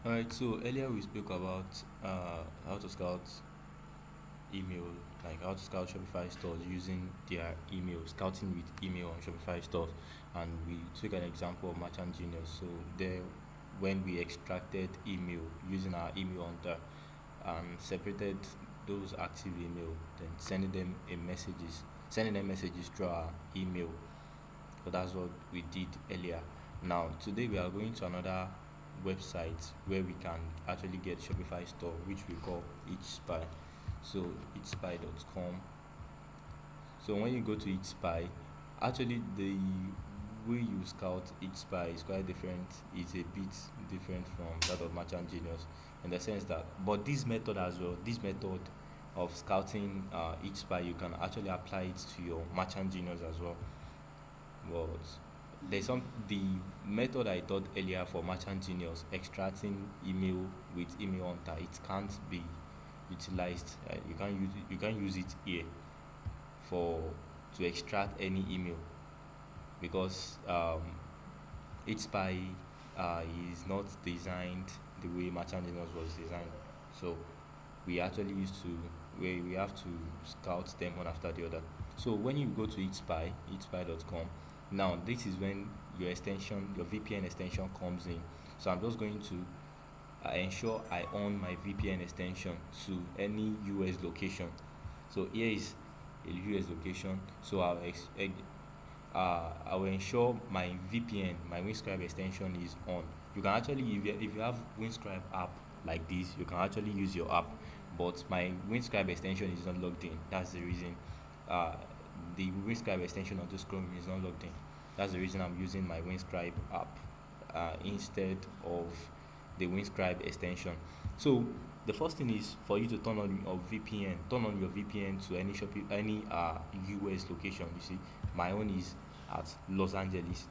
Alright, so earlier we spoke about how to scout email, like how to scout Shopify stores using their email, scouting with email on Shopify stores, and we took an example of Merchant Genius. So there, when we extracted email using our email hunter and separated those active email, then sending them messages through our email. So that's what we did earlier. Now today we are going to another website where we can actually get Shopify store, which we call EACHSPY. So EACHSPY.com. So when you go to EACHSPY, actually the way you scout EACHSPY is quite different. It's a bit different from that of Merchant Genius in the sense that, but this method as well, this method of scouting EACHSPY, you can actually apply it to your Merchant Genius as well. But there's some the method I taught earlier for Merchant Genius, extracting email with email hunter, it can't be utilized. You can't use it here for to extract any email because HSpy is not designed the way Merchant Genius was designed. So we actually used to we have to scout them one after the other. So when you go to eachspy.com, now this is when your VPN extension comes in. So I'm just going to ensure I on my VPN extension to any US location. So here is a US location. So I will ensure my VPN, my Windscribe extension is on. You can actually, if you have Windscribe app like this, you can actually use your app. But my Windscribe extension is not logged in. That's the reason. Uh, the Windscribe extension on this Chrome is not logged in. That's the reason I'm using my Windscribe app instead of the Windscribe extension. So the first thing is for you to turn on your VPN. Turn on your VPN to any US location. You see, my own is at Los Angeles.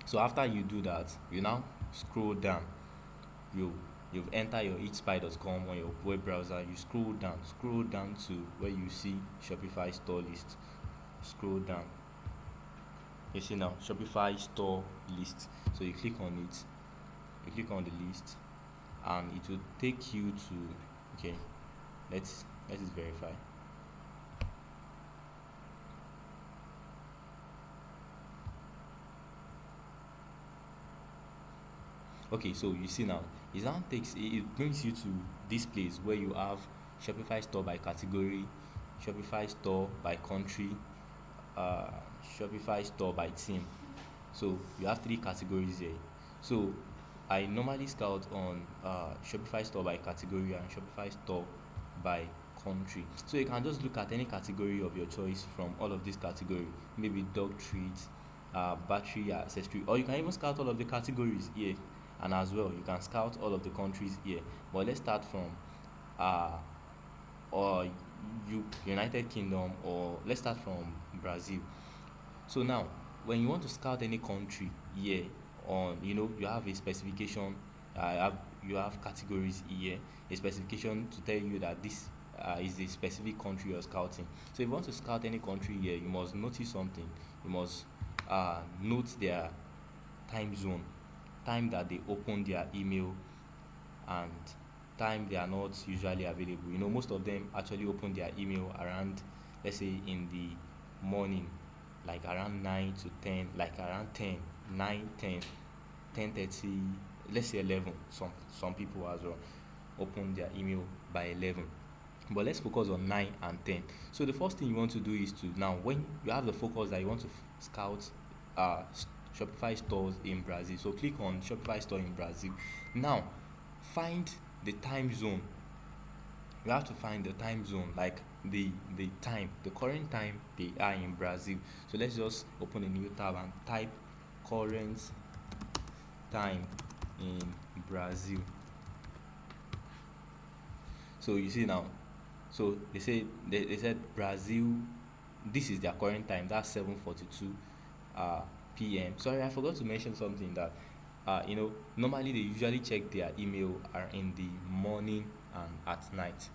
So after you do that, you now scroll down. You you've entered your eatspy.com on your web browser. You scroll down to where you see Shopify store list. Scroll down. You see now Shopify store list. So you click on it. You click on the list, and it will take you to okay. Let's verify. Okay, so you see now it brings you to this place where you have Shopify store by category, Shopify store by country, uh Shopify store by team. So you have three categories here. So I normally scout on Shopify store by category and Shopify store by country. So you can just look at any category of your choice from all of these categories, maybe dog treats, battery accessory, or you can even scout all of the categories here. And as well, you can scout all of the countries here. But let's start from uh, or United Kingdom, or let's start from Brazil. So now, when you want to scout any country here, on you have a specification. You have categories here, a specification to tell you that this is the specific country you're scouting. So if you want to scout any country here, you must notice something. You must note their time zone, time that they open their email, and time they are not usually available. Most of them actually open their email around, let's say, in the morning, like around 9 to 10, like around 10, 9, 10, 10:30, let's say 11. Some people as well open their email by 11. But let's focus on 9 and 10. So the first thing you want to do is to, now when you have the focus that you want to scout uh Shopify stores in Brazil, so click on Shopify store in Brazil. Now find the time zone. You have to find the time zone, like the current time they are in Brazil. So let's just open a new tab and type current time in Brazil. So you see now, so they said Brazil, this is their current time, that's 7:42 p.m. Sorry, I forgot to mention something, that normally they usually check their email are in the morning and at night.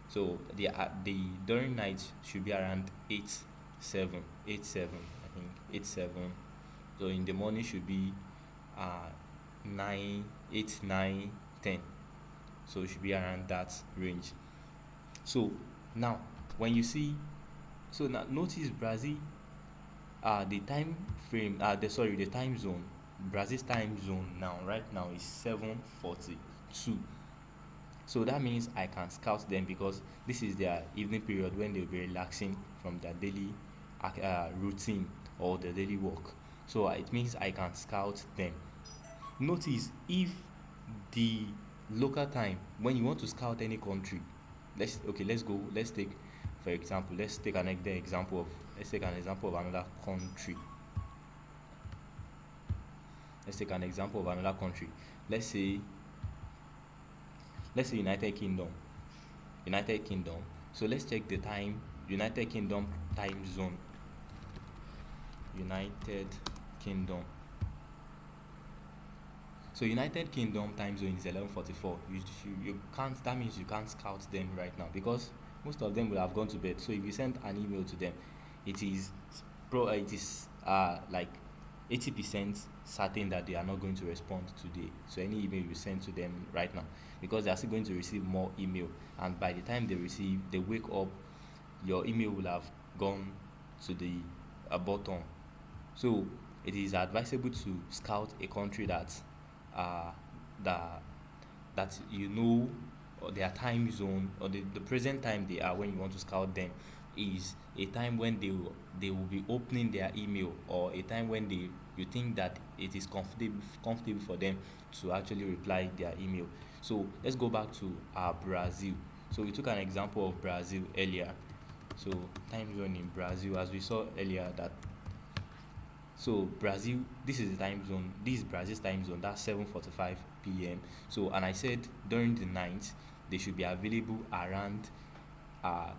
So the during night should be around 8 7 I think 8 7. So in the morning should be uh 9 8 9 10. So it should be around that range. So now when you see, so now notice Brazil, the time frame, the time zone, Brazil's time zone now, right now, is 7:42. So that means I can scout them because this is their evening period when they'll be relaxing from their daily routine or their daily work. So it means I can scout them. Notice if the local time, when you want to scout any country, let's take, for example, let's take an example of another country. Let's take an example of another country. Let's say United Kingdom. United Kingdom. So let's check the time. United Kingdom time zone. United Kingdom. So United Kingdom time zone is 11:44. You can't. That means you can't scout them right now because most of them will have gone to bed. So if you send an email to them, it is like 80% certain that they are not going to respond today. So any email you send to them right now, because they are still going to receive more email, and by the time they wake up, your email will have gone to the bottom. So it is advisable to scout a country uh, that that you know, or their time zone, or the present time they are when you want to scout them is a time when they will be opening their email, or a time when you think that it is comfortable for them to actually reply their email. So let's go back to Brazil. So we took an example of Brazil earlier. So time zone in Brazil, as we saw earlier, that so Brazil, this is the time zone. This is Brazil's time zone. That's 7:45 p.m. So, and I said during the night they should be available around uh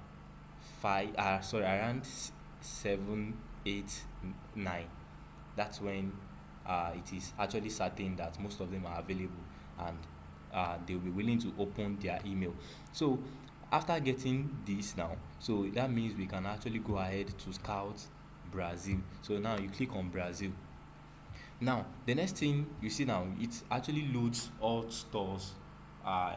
five. Around 7, 8, 9. That's when it is actually certain that most of them are available, and they'll be willing to open their email. So after getting this now, so that means we can actually go ahead to scout Brazil. So now you click on Brazil. Now the next thing you see now, it actually loads all stores uh,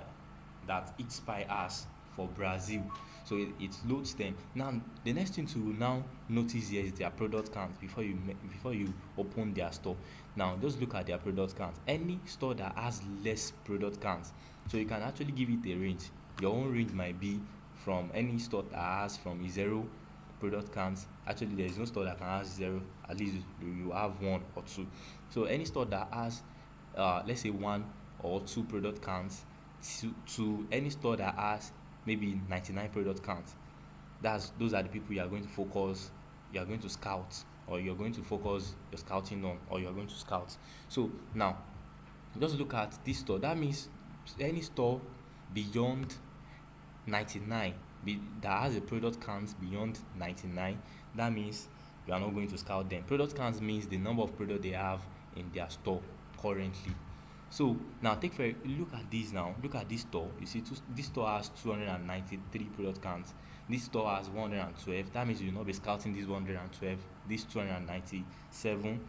that EACHSPY has for Brazil. So it loads them. Now the next thing to now notice here is their product count before you open their store. Now just look at their product count. Any store that has less product count, so you can actually give it a range. Your own range might be from any store that has from 0 product counts. Actually, there is no store that can have 0. At least you have 1 or 2. So any store that has let's say 1 or 2 product counts, to any store that has maybe 99 product counts, those are the people you are going to scout, or you're going to focus your scouting on, or you're going to scout. So now just look at this store. That means any store beyond 99, that has a product count beyond 99, that means you are not going to scout them. Product count means the number of products they have in their store currently. So now look at this now. Look at this store. You see, this store has 293 product counts. This store has 112. That means you will not be scouting this 112, this 297,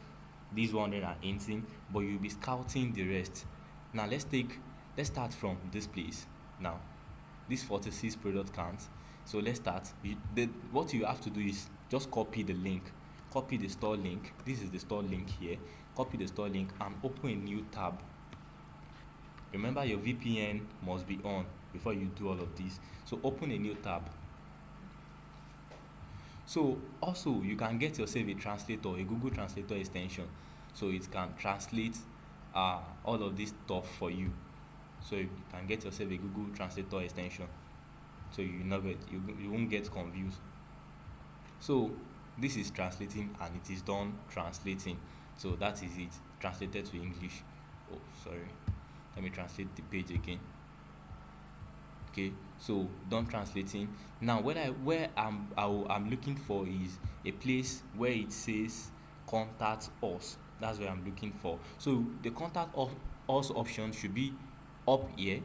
this 118, but you'll be scouting the rest. Now let's start from this place. Now this 46 product counts. So let's start. What you have to do is just copy the link, copy the store link. This is the store link here. Copy the store link and open a new tab. Remember, your VPN must be on before you do all of this. So open a new tab. So also you can get yourself a translator, a Google Translator extension, so it can translate all of this stuff for you. So you can get yourself a Google Translator extension, so you won't get confused. So this is translating, and it is done translating. So that is it, translated to English. Oh, sorry, let me translate the page again. Okay, so done translating. Now where I'm looking for is a place where it says contact us. That's where I'm looking for. So the contact us option should be up here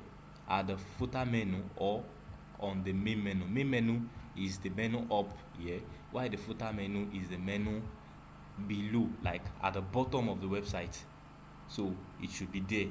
at the footer menu or on the main menu. Main menu is the menu up here, while the footer menu is the menu below, like at the bottom of the website. So it should be there.